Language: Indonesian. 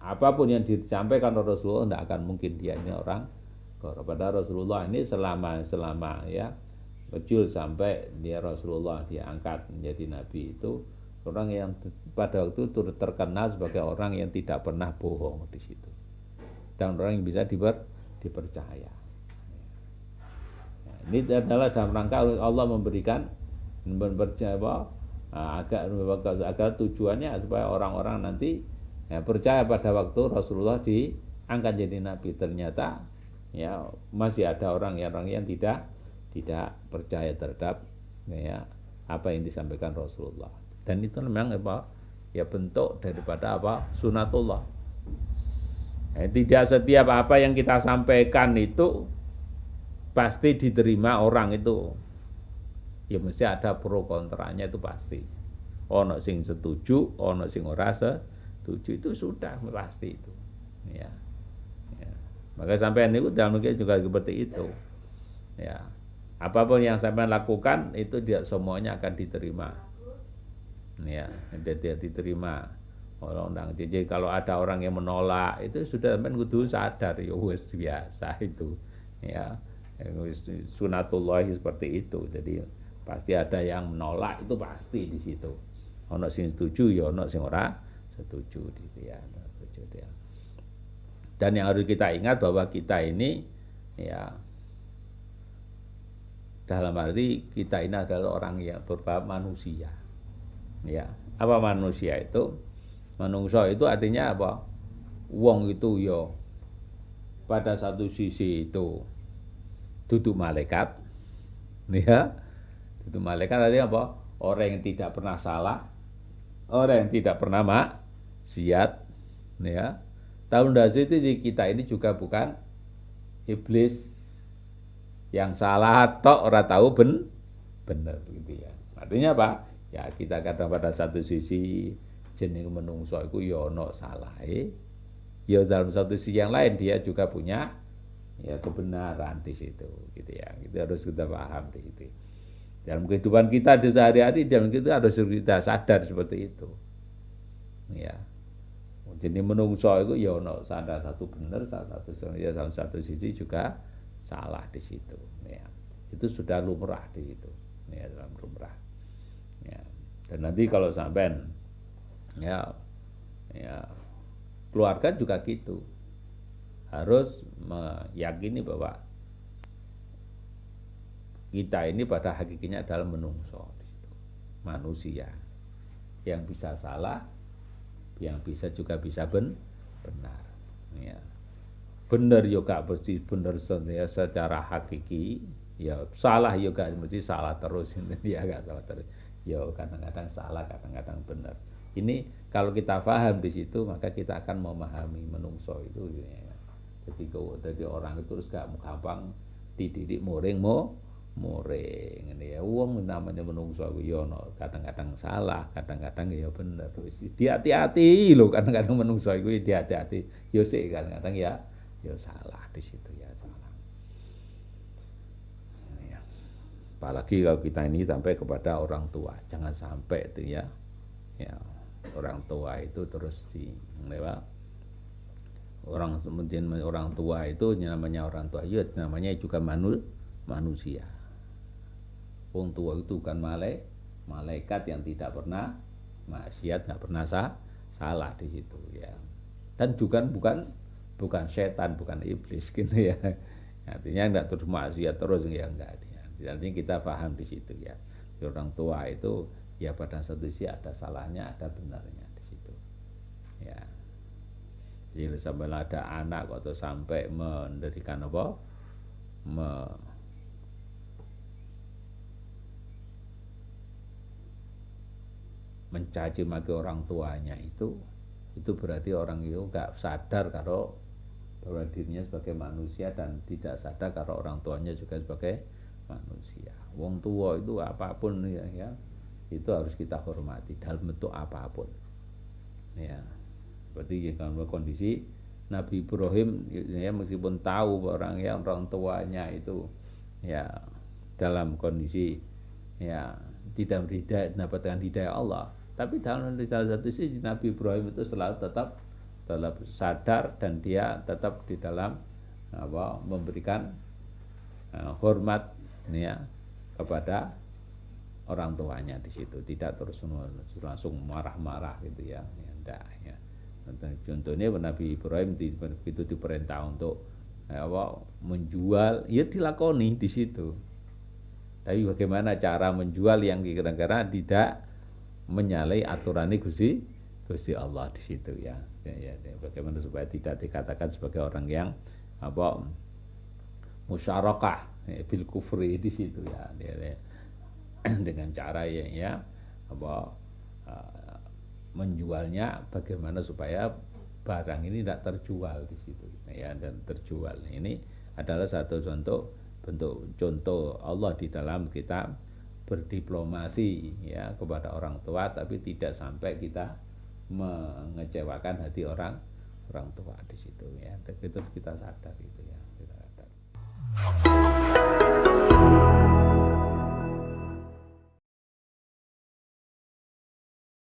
apapun yang disampaikan Rasulullah tidak akan mungkin dia ini orang kafir. Padahal Rasulullah ini selama ya kecil sampai dia Rasulullah diangkat menjadi nabi itu orang yang pada waktu itu terkenal sebagai orang yang tidak pernah bohong di situ dan orang yang bisa dipercaya. Nah, ini adalah dalam rangka Allah memberikan agar tujuannya supaya orang-orang nanti ya, percaya pada waktu Rasulullah diangkat jadi nabi. Ternyata ya masih ada orang yang tidak percaya terhadap ya apa yang disampaikan Rasulullah. Dan itu memang ya bentuk daripada sunatullah. Ya, tidak setiap apa yang kita sampaikan itu pasti diterima orang itu. Ya mesti ada pro kontranya itu pasti. Ono sing setuju, ono sing ora setuju, itu sudah pasti itu. Ya. Maka sampean itu dalam juga seperti itu. Ya. Apapun yang sampean lakukan itu tidak semuanya akan diterima. Ya, tidak diterima. Jadi kalau ada orang yang menolak itu sudah sampean kudu sadar ya wis biasa itu. Ya. Sunatullah seperti itu. Jadi pasti ada yang menolak itu pasti di situ. Ono sing setuju ya ono sing ora setuju gitu ya. Dan yang harus kita ingat bahwa kita ini ya dalam arti kita ini adalah orang yang berbab manusia. Ya, apa manusia itu? Manungso itu artinya apa? Wong itu ya pada satu sisi itu duduk malaikat. Ya. Duduk malaikat artinya apa? Orang yang tidak pernah salah, orang yang tidak pernah maksiat, ya. Tahun dari itu kita ini juga bukan iblis yang salah atau ora tahu bener gitu ya. Artinya apa? Ya kita kadang pada satu sisi jeneng menungso iku ya ono salahe. Ya dalam satu sisi yang lain dia juga punya ya kebenaran di situ gitu ya. Itu harus kita paham di situ. Dalam kehidupan kita di sehari-hari dalam kita harus kita sadar seperti itu. Ya. Jadi menungso itu ya ono ada satu benar, dalam satu sisi juga salah di situ. Ya. Itu sudah lumrah di situ. Ya, dalam lumrah. Ya. Dan nanti kalau sampean ya keluarga juga gitu. Harus meyakini bahwa kita ini pada hakikatnya adalah menungso di situ. Manusia yang bisa salah, yang bisa benar. Ya. Benar juga mesti benar ya, secara hakiki, ya salah juga mesti salah terus ya enggak salah terus. Ya kadang-kadang salah, kadang-kadang benar. Ini kalau kita paham di situ maka kita akan memahami menungso itu ya. Jadi orang itu terus gak gampang dididik muring ini ya wong namanya menungso ya ono kadang-kadang salah kadang-kadang ya bener wis hati-hati lho kadang-kadang menungso iku hati-hati ya sik kadang-kadang ya salah di situ ya salah ya. Apalagi kalau kita ini sampai kepada orang tua jangan sampai itu ya orang tua itu terus orang tua itu namanya orang tua ya namanya juga manusia. Wong tua itu bukan malaikat yang tidak pernah maksiat, nggak pernah salah di situ ya. Dan juga bukan setan, bukan iblis gitu ya. Artinya enggak terus maksiat terus ya enggak. Artinya kita paham di situ ya. Orang tua itu ya pada satu sisi ada salahnya, ada benarnya di situ. Ya. Jadi sampai ada anak atau sampai mendirikan apa? Mencaci maki orang tuanya itu berarti orang itu enggak sadar kalau bahwa dirinya sebagai manusia dan tidak sadar kalau orang tuanya juga sebagai manusia. Wong tua itu apapun ya itu harus kita hormati dalam bentuk apapun. Ya. Seperti kalau kondisi Nabi Ibrahim ya meskipun tahu orang tuanya itu ya dalam kondisi ya tidak mendapatkan hidayah Allah. Tapi dalam satu sisi Nabi Ibrahim itu selalu tetap tetap sadar dan dia tetap di dalam memberikan hormat ya kepada orang tuanya di situ, tidak terus langsung marah-marah gitu ya, enggak ya. Contohnya Nabi Ibrahim begitu diperintah untuk menjual, ya dilakoni di situ. Tapi bagaimana cara menjual yang kira-kira tidak menyalahi aturan Gusti Allah di situ ya. Bagaimana supaya tidak dikatakan sebagai orang yang musyarakah bil kufri di situ ya. Dengan cara ya menjualnya bagaimana supaya barang ini tidak terjual di situ ya, dan terjual. Ini adalah satu bentuk contoh Allah di dalam kita berdiplomasi ya kepada orang tua, tapi tidak sampai kita mengecewakan hati orang tua di situ ya. Itu kita sadar itu ya, kita sadar.